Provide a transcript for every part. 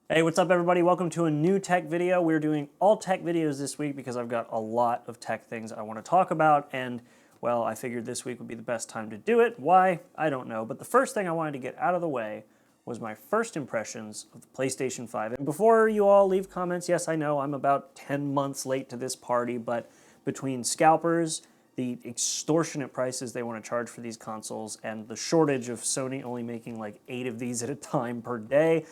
Hey, what's up everybody? Welcome to a new tech video. We're doing all tech videos this week because I've got a lot of tech things I want to talk about, and well, I figured this week would be the best time to do it. Why? I don't know, but the first thing I wanted to get out of the way was my first impressions of the PlayStation 5. And before you all leave comments, yes, I know I'm about 10 months late to this party, but between scalpers, the extortionate prices they want to charge for these consoles, and the shortage of Sony only making like 8 of these at a time per day,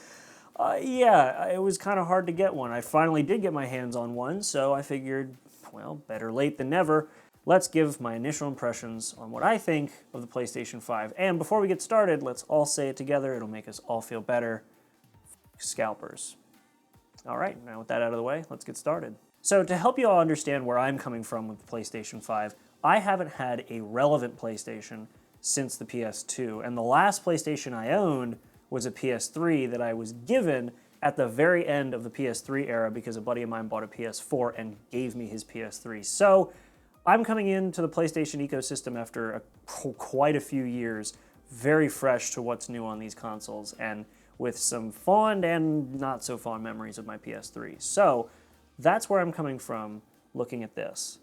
yeah, it was kind of hard to get one. I finally did get my hands on one, so I figured, well, better late than never. Let's give my initial impressions on what I think of the PlayStation 5. And before we get started, let's all say it together. It'll make us all feel better. Scalpers. All right, now with that out of the way, let's get started. So to help you all understand where I'm coming from with the PlayStation 5, I haven't had a relevant PlayStation since the PS2, and the last PlayStation I owned was a PS3 that I was given at the very end of the PS3 era because a buddy of mine bought a PS4 and gave me his PS3. So I'm coming into the PlayStation ecosystem after quite a few years, very fresh to what's new on these consoles, and with some fond and not so fond memories of my PS3. So that's where I'm coming from looking at this.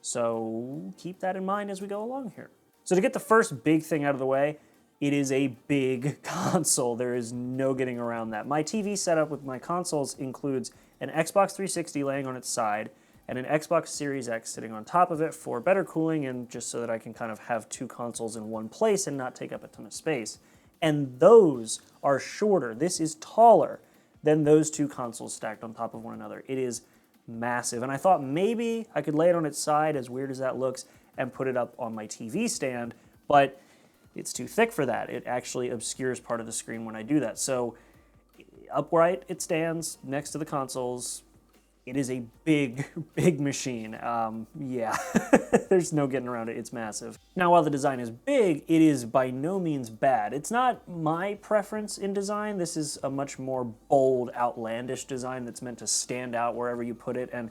So keep that in mind as we go along here. So to get the first big thing out of the way, it is a big console. There is no getting around that. My TV setup with my consoles includes an Xbox 360 laying on its side and an Xbox Series X sitting on top of it for better cooling and just so that I can kind of have two consoles in one place and not take up a ton of space. And those are shorter. This is taller than those two consoles stacked on top of one another. It is massive. And I thought maybe I could lay it on its side, as weird as that looks, and put it up on my TV stand, but it's too thick for that. It actually obscures part of the screen when I do that. So upright it stands next to the consoles. It is a big, big machine. Yeah, there's no getting around it. It's massive. Now, while the design is big, it is by no means bad. It's not my preference in design. This is a much more bold, outlandish design that's meant to stand out wherever you put it. And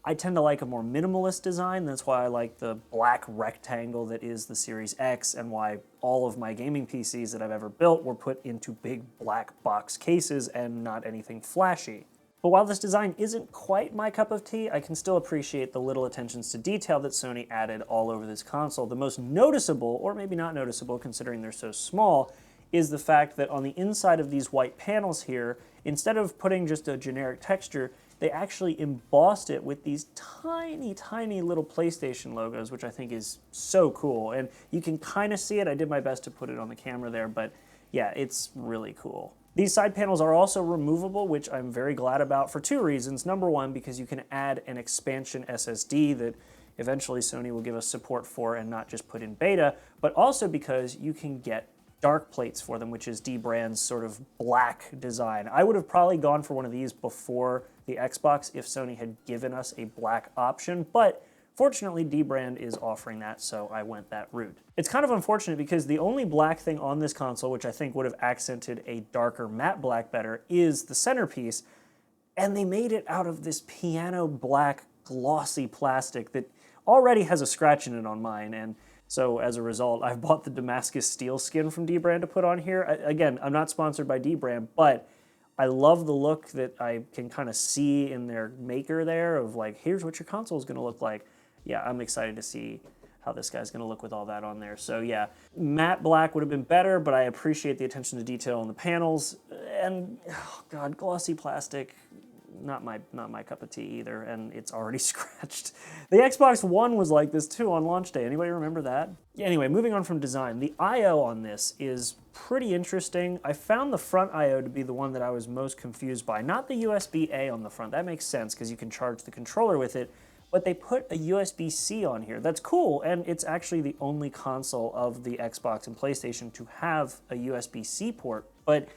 I tend to like a more minimalist design. That's why I like the black rectangle that is the Series X, and why all of my gaming PCs that I've ever built were put into big black box cases and not anything flashy. But while this design isn't quite my cup of tea, I can still appreciate the little attentions to detail that Sony added all over this console. The most noticeable, or maybe not noticeable considering they're so small, is the fact that on the inside of these white panels here, instead of putting just a generic texture, they actually embossed it with these tiny, tiny little PlayStation logos, which I think is so cool. And you can kind of see it. I did my best to put it on the camera there, but yeah, it's really cool. These side panels are also removable, which I'm very glad about for two reasons. Number one, because you can add an expansion SSD that eventually Sony will give us support for and not just put in beta, but also because you can get dark plates for them, which is dbrand's sort of black design. I would have probably gone for one of these before the Xbox if Sony had given us a black option, but fortunately dbrand is offering that, so I went that route. It's kind of unfortunate because the only black thing on this console, which I think would have accented a darker matte black better, is the centerpiece, and they made it out of this piano black glossy plastic that already has a scratch in it on mine, and so as a result, I've bought the Damascus steel skin from dbrand to put on here. Again, I'm not sponsored by dbrand, but I love the look that I can kind of see in their maker there of like, here's what your console is going to look like. Yeah, I'm excited to see how this guy's going to look with all that on there. So yeah, matte black would have been better, but I appreciate the attention to detail on the panels. And oh God, glossy plastic, not my cup of tea either, and it's already scratched. The Xbox One was like this too on launch day. Anybody remember that? Anyway, moving on from design, the I/O on this is pretty interesting. I found the front I/O to be the one that I was most confused by. Not the USB-A on the front. That makes sense because you can charge the controller with it, but they put a USB-C on here. That's cool, and it's actually the only console of the Xbox and PlayStation to have a USB-C port, but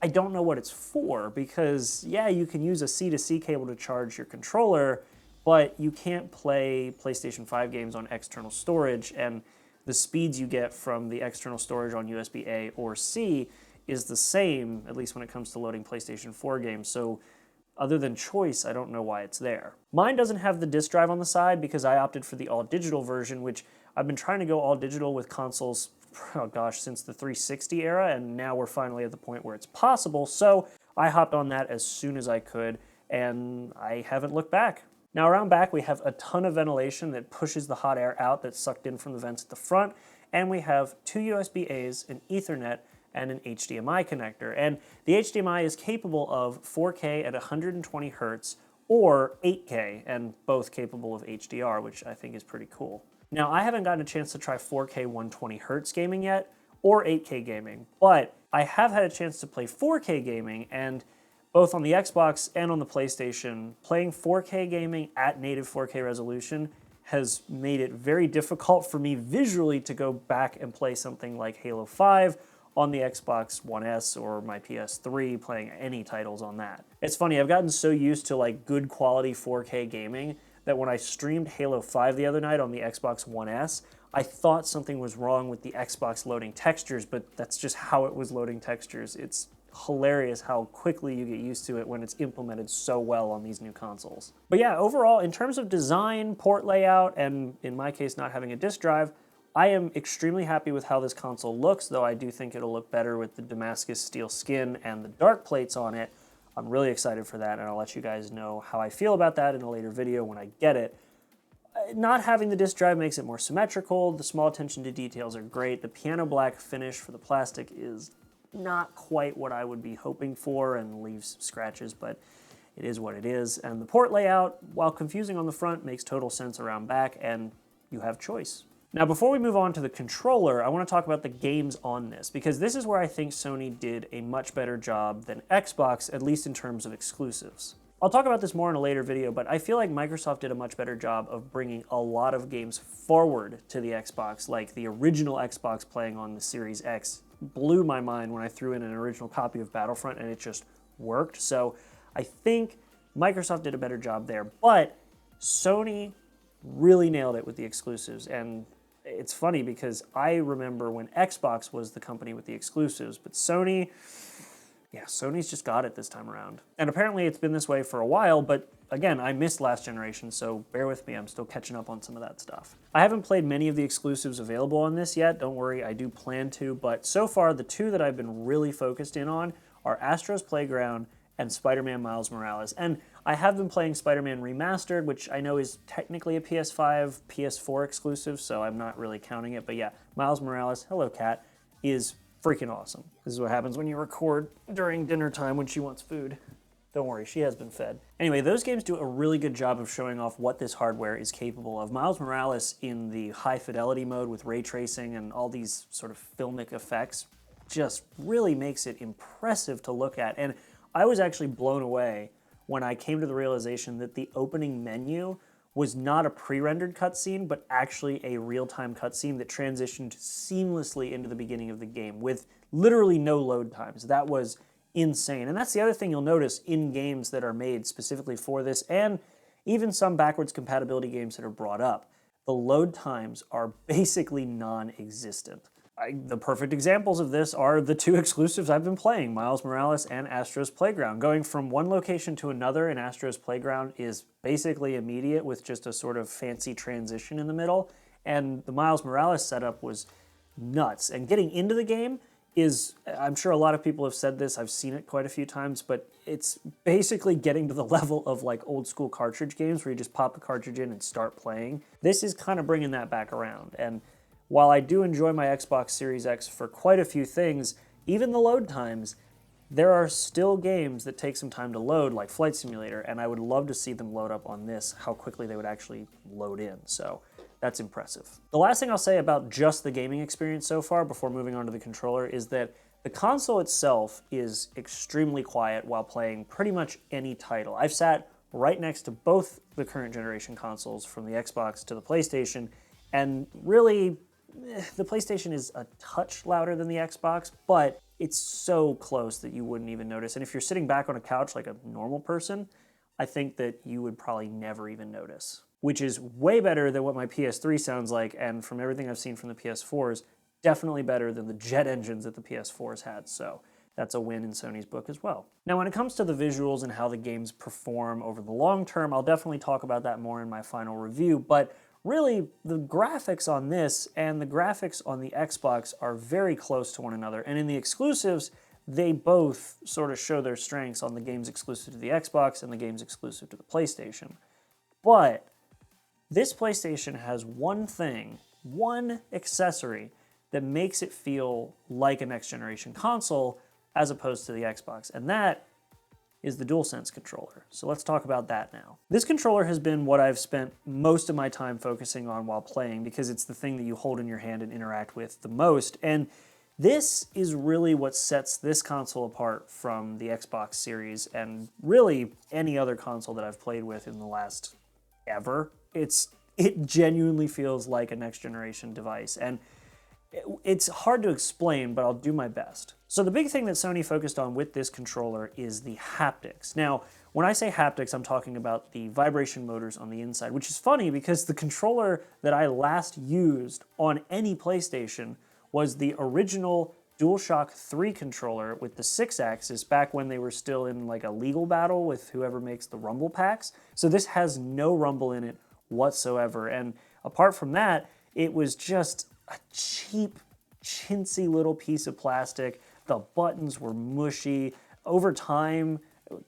I don't know what it's for because, yeah, you can use a C-to-C cable to charge your controller, but you can't play PlayStation 5 games on external storage, and the speeds you get from the external storage on USB-A or C is the same, at least when it comes to loading PlayStation 4 games. So other than choice, I don't know why it's there. Mine doesn't have the disk drive on the side because I opted for the all-digital version, which I've been trying to go all-digital with consoles, oh gosh, since the 360 era, and now we're finally at the point where it's possible. So I hopped on that as soon as I could, and I haven't looked back. Now around back, we have a ton of ventilation that pushes the hot air out that's sucked in from the vents at the front, and we have 2 USB-As, an Ethernet, and an HDMI connector. And the HDMI is capable of 4K at 120 Hz or 8K, and both capable of HDR, which I think is pretty cool. Now, I haven't gotten a chance to try 4K 120 Hz gaming yet, or 8K gaming, but I have had a chance to play 4K gaming, and both on the Xbox and on the PlayStation, playing 4K gaming at native 4K resolution has made it very difficult for me visually to go back and play something like Halo 5 on the Xbox One S or my PS3, playing any titles on that. It's funny, I've gotten so used to like good quality 4K gaming that when I streamed Halo 5 the other night on the Xbox One S, I thought something was wrong with the Xbox loading textures, but that's just how it was loading textures. It's hilarious how quickly you get used to it when it's implemented so well on these new consoles. But yeah, overall, in terms of design, port layout, and in my case not having a disk drive, I am extremely happy with how this console looks, though I do think it'll look better with the Damascus steel skin and the dark plates on it. I'm really excited for that, and I'll let you guys know how I feel about that in a later video when I get it. Not having the disk drive makes it more symmetrical, the small attention to details are great, the piano black finish for the plastic is not quite what I would be hoping for and leaves scratches, but it is what it is. And the port layout, while confusing on the front, makes total sense around back, and you have choice. Now, before we move on to the controller, I want to talk about the games on this, because this is where I think Sony did a much better job than Xbox, at least in terms of exclusives. I'll talk about this more in a later video, but I feel like Microsoft did a much better job of bringing a lot of games forward to the Xbox, like the original Xbox playing on the Series X blew my mind when I threw in an original copy of Battlefront and it just worked. So I think Microsoft did a better job there, but Sony really nailed it with the exclusives. And it's funny because I remember when Xbox was the company with the exclusives, but Sony's just got it this time around. And apparently it's been this way for a while, but again, I missed last generation, so bear with me, I'm still catching up on some of that stuff. I haven't played many of the exclusives available on this yet, don't worry, I do plan to, but so far the two that I've been really focused in on are Astro's Playground and Spider-Man Miles Morales. And I have been playing Spider-Man Remastered, which I know is technically a PS5, PS4 exclusive, so I'm not really counting it, but yeah, Miles Morales, hello cat, is freaking awesome. This is what happens when you record during dinner time when she wants food. Don't worry, she has been fed. Anyway, those games do a really good job of showing off what this hardware is capable of. Miles Morales in the high fidelity mode with ray tracing and all these sort of filmic effects just really makes it impressive to look at. And I was actually blown away when I came to the realization that the opening menu was not a pre-rendered cutscene, but actually a real-time cutscene that transitioned seamlessly into the beginning of the game with literally no load times. That was insane. And that's the other thing you'll notice in games that are made specifically for this, and even some backwards compatibility games that are brought up. The load times are basically non-existent. The perfect examples of this are the two exclusives I've been playing, Miles Morales and Astro's Playground. Going from one location to another in Astro's Playground is basically immediate with just a sort of fancy transition in the middle, and the Miles Morales setup was nuts. And getting into the game is, I'm sure a lot of people have said this, I've seen it quite a few times, but it's basically getting to the level of like old school cartridge games where you just pop the cartridge in and start playing. This is kind of bringing that back around. And while I do enjoy my Xbox Series X for quite a few things, even the load times, there are still games that take some time to load, like Flight Simulator, and I would love to see them load up on this, how quickly they would actually load in. So that's impressive. The last thing I'll say about just the gaming experience so far before moving on to the controller is that the console itself is extremely quiet while playing pretty much any title. I've sat right next to both the current generation consoles, from the Xbox to the PlayStation, and really, the PlayStation is a touch louder than the Xbox, but it's so close that you wouldn't even notice. And if you're sitting back on a couch like a normal person, I think that you would probably never even notice, which is way better than what my PS3 sounds like, and from everything I've seen from the PS4s, definitely better than the jet engines that the PS4s had, so that's a win in Sony's book as well. Now, when it comes to the visuals and how the games perform over the long term, I'll definitely talk about that more in my final review, but really, the graphics on this and the graphics on the Xbox are very close to one another, and in the exclusives, they both sort of show their strengths on the games exclusive to the Xbox and the games exclusive to the PlayStation. But this PlayStation has one thing, one accessory that makes it feel like a next generation console as opposed to the Xbox, and that is the DualSense controller. So let's talk about that now. This controller has been what I've spent most of my time focusing on while playing because it's the thing that you hold in your hand and interact with the most. And this is really what sets this console apart from the Xbox Series and really any other console that I've played with in the last ever. It genuinely feels like a next generation device. And it's hard to explain, but I'll do my best. So the big thing that Sony focused on with this controller is the haptics. Now, when I say haptics, I'm talking about the vibration motors on the inside, which is funny because the controller that I last used on any PlayStation was the original DualShock 3 controller with the 6-axis back when they were still in like a legal battle with whoever makes the rumble packs. So this has no rumble in it whatsoever. And apart from that, it was just a cheap, chintzy little piece of plastic. The buttons were mushy. Over time,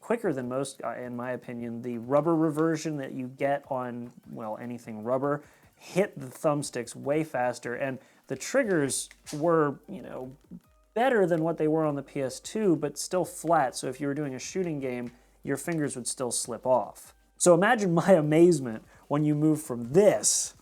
quicker than most, in my opinion, the rubber reversion that you get on, well, anything rubber, hit the thumbsticks way faster, and the triggers were, better than what they were on the PS2, but still flat, so if you were doing a shooting game, your fingers would still slip off. So imagine my amazement when you move from this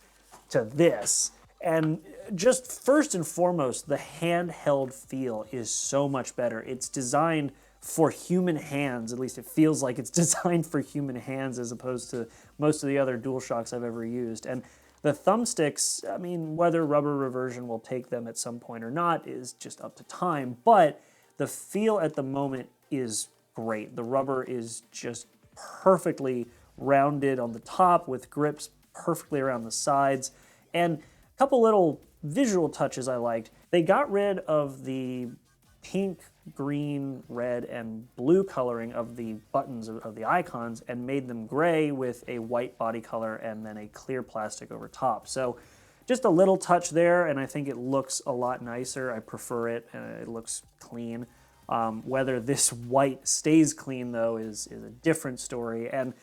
to this. And just first and foremost, the handheld feel is so much better. It's designed for human hands, at least it feels like it's designed for human hands as opposed to most of the other DualShocks I've ever used. And the thumbsticks, I mean, whether rubber reversion will take them at some point or not is just up to time, but the feel at the moment is great. The rubber is just perfectly rounded on the top with grips perfectly around the sides. And a couple little visual touches I liked. They got rid of the pink, green, red, and blue coloring of the buttons of the icons and made them gray with a white body color and then a clear plastic over top. So just a little touch there, and I think it looks a lot nicer. I prefer it, and it looks clean. Whether this white stays clean, though, is a different story. And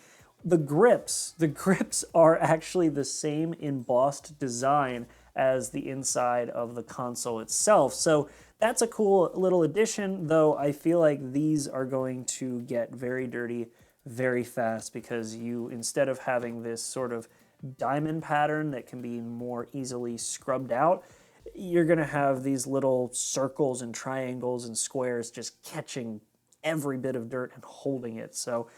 the grips are actually the same embossed design as the inside of the console itself. So that's a cool little addition, though I feel like these are going to get very dirty very fast because instead of having this sort of diamond pattern that can be more easily scrubbed out, you're going to have these little circles and triangles and squares just catching every bit of dirt and holding it. So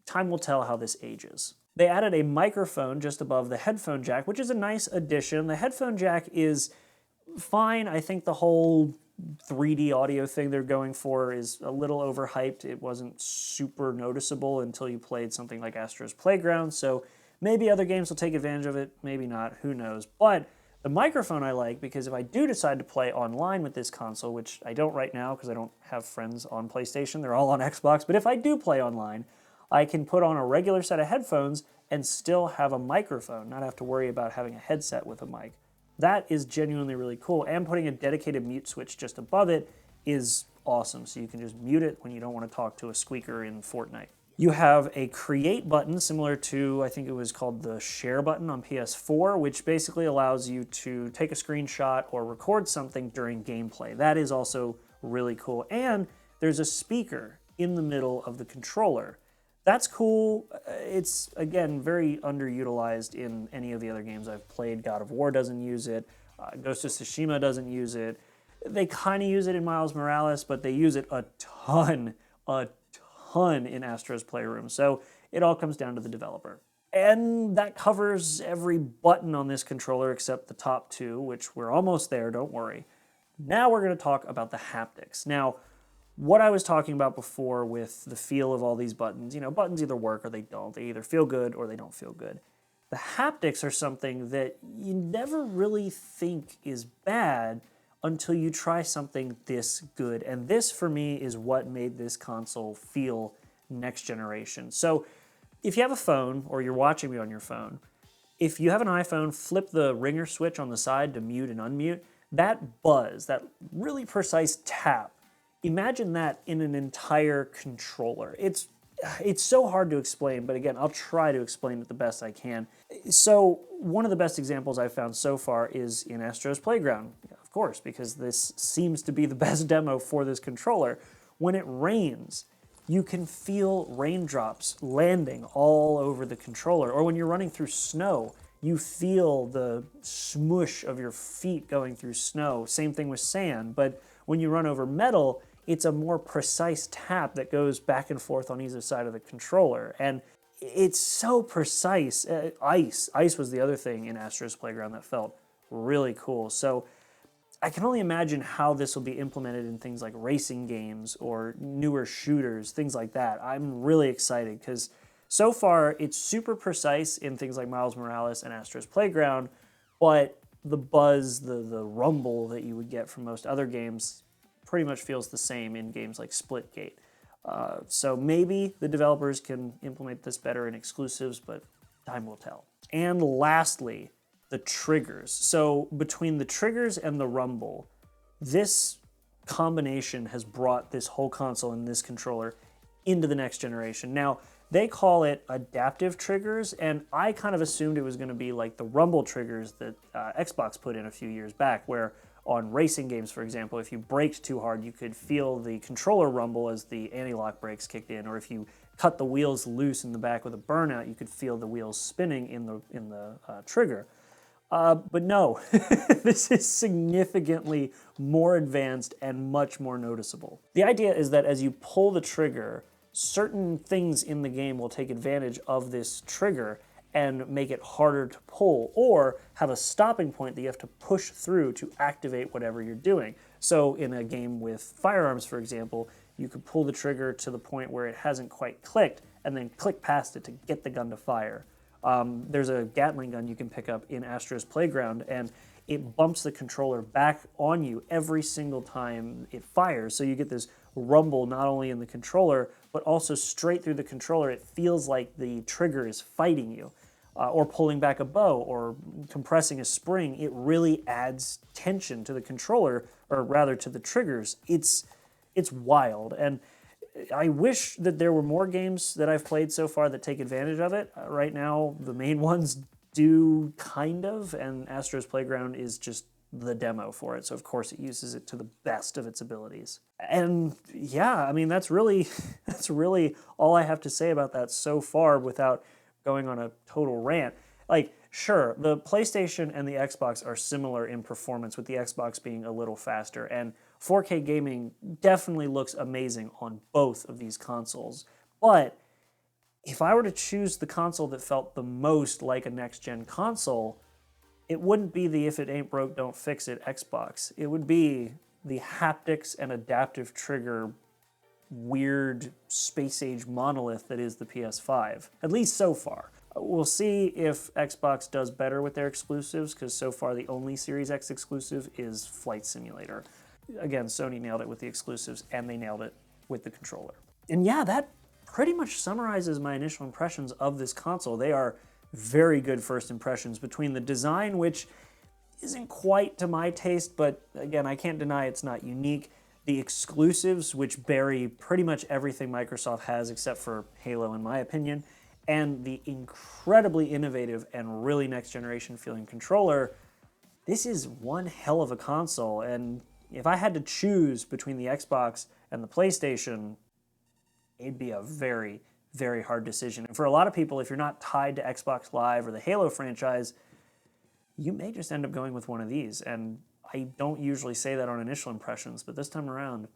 time will tell how this ages. They added a microphone just above the headphone jack, which is a nice addition. The headphone jack is fine. I think the whole 3D audio thing they're going for is a little overhyped. It wasn't super noticeable until you played something like Astro's Playground, so maybe other games will take advantage of it, maybe not, who knows. But the microphone I like because if I do decide to play online with this console, which I don't right now because I don't have friends on PlayStation, they're all on Xbox, but if I do play online, I can put on a regular set of headphones and still have a microphone, not have to worry about having a headset with a mic. That is genuinely really cool, and putting a dedicated mute switch just above it is awesome, so you can just mute it when you don't want to talk to a squeaker in Fortnite. You have a create button similar to, I think it was called the share button on PS4, which basically allows you to take a screenshot or record something during gameplay. That is also really cool, and there's a speaker in the middle of the controller. That's cool. It's, again, very underutilized in any of the other games I've played. God of War doesn't use it. Ghost of Tsushima doesn't use it. They kind of use it in Miles Morales, but they use it a ton in Astro's Playroom. So it all comes down to the developer. And that covers every button on this controller except the top two, which we're almost there, don't worry. Now we're going to talk about the haptics. Now, what I was talking about before with the feel of all these buttons, buttons either work or they don't. They either feel good or they don't feel good. The haptics are something that you never really think is bad until you try something this good. And this, for me, is what made this console feel next generation. So if you have a phone or you're watching me on your phone, if you have an iPhone, flip the ringer switch on the side to mute and unmute. That buzz, that really precise tap, Imagine that in an entire controller. It's so hard to explain, but again, I'll try to explain it the best I can. So one of the best examples I've found so far is in Astro's Playground, of course, because this seems to be the best demo for this controller. When it rains, you can feel raindrops landing all over the controller, or when you're running through snow, you feel the smoosh of your feet going through snow. Same thing with sand, but when you run over metal, it's a more precise tap that goes back and forth on either side of the controller. And it's so precise. Ice was the other thing in Astro's Playground that felt really cool. So I can only imagine how this will be implemented in things like racing games or newer shooters, things like that. I'm really excited because so far it's super precise in things like Miles Morales and Astro's Playground, but the buzz, the rumble that you would get from most other games pretty much feels the same in games like Splitgate. So maybe the developers can implement this better in exclusives, but time will tell. And lastly, the triggers. So between the triggers and the rumble, this combination has brought this whole console and this controller into the next generation. Now, they call it adaptive triggers, and I kind of assumed it was going to be like the rumble triggers that Xbox put in a few years back, where on racing games, for example, if you braked too hard, you could feel the controller rumble as the anti-lock brakes kicked in, or if you cut the wheels loose in the back with a burnout, you could feel the wheels spinning in the trigger. But no, this is significantly more advanced and much more noticeable. The idea is that as you pull the trigger, certain things in the game will take advantage of this trigger and make it harder to pull, or have a stopping point that you have to push through to activate whatever you're doing. So in a game with firearms, for example, you could pull the trigger to the point where it hasn't quite clicked, and then click past it to get the gun to fire. There's a Gatling gun you can pick up in Astro's Playground, and it bumps the controller back on you every single time it fires. So you get this rumble not only in the controller, but also straight through the controller. It feels like the trigger is fighting you, or pulling back a bow, or compressing a spring. It really adds tension to the controller, or rather to the triggers. It's wild, and I wish that there were more games that I've played so far that take advantage of it. Right now, the main ones do kind of, and Astro's Playground is just the demo for it, so of course it uses it to the best of its abilities. And yeah, I mean, that's really all I have to say about that so far without going on a total rant. Like, sure, the PlayStation and the Xbox are similar in performance, with the Xbox being a little faster, and 4K gaming definitely looks amazing on both of these consoles. But if I were to choose the console that felt the most like a next-gen console, it wouldn't be the if it ain't broke, don't fix it Xbox. It would be the haptics and adaptive trigger weird space-age monolith that is the PS5, at least so far. We'll see if Xbox does better with their exclusives, because so far the only Series X exclusive is Flight Simulator. Again, Sony nailed it with the exclusives, and they nailed it with the controller. And yeah, that pretty much summarizes my initial impressions of this console. They are very good first impressions, between the design, which isn't quite to my taste, but again, I can't deny it's not unique, the exclusives, which bury pretty much everything Microsoft has except for Halo, in my opinion, and the incredibly innovative and really next-generation feeling controller. This is one hell of a console, and if I had to choose between the Xbox and the PlayStation, it'd be a very, very hard decision. And for a lot of people, if you're not tied to Xbox Live or the Halo franchise, you may just end up going with one of these. And I don't usually say that on initial impressions, but this time around,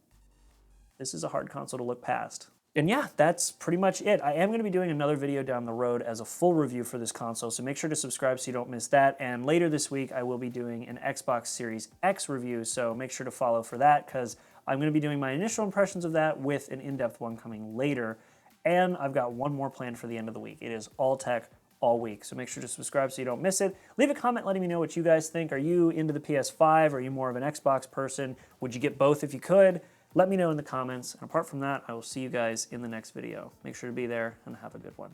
this is a hard console to look past. And yeah, that's pretty much it. I am going to be doing another video down the road as a full review for this console, so make sure to subscribe so you don't miss that. And later this week, I will be doing an Xbox Series X review, so make sure to follow for that, because I'm going to be doing my initial impressions of that with an in-depth one coming later. And I've got one more planned for the end of the week. It is all tech, all week, so make sure to subscribe so you don't miss it. Leave a comment letting me know what you guys think. Are you into the PS5? Are you more of an Xbox person? Would you get both if you could? Let me know in the comments. And apart from that, I will see you guys in the next video. Make sure to be there and have a good one.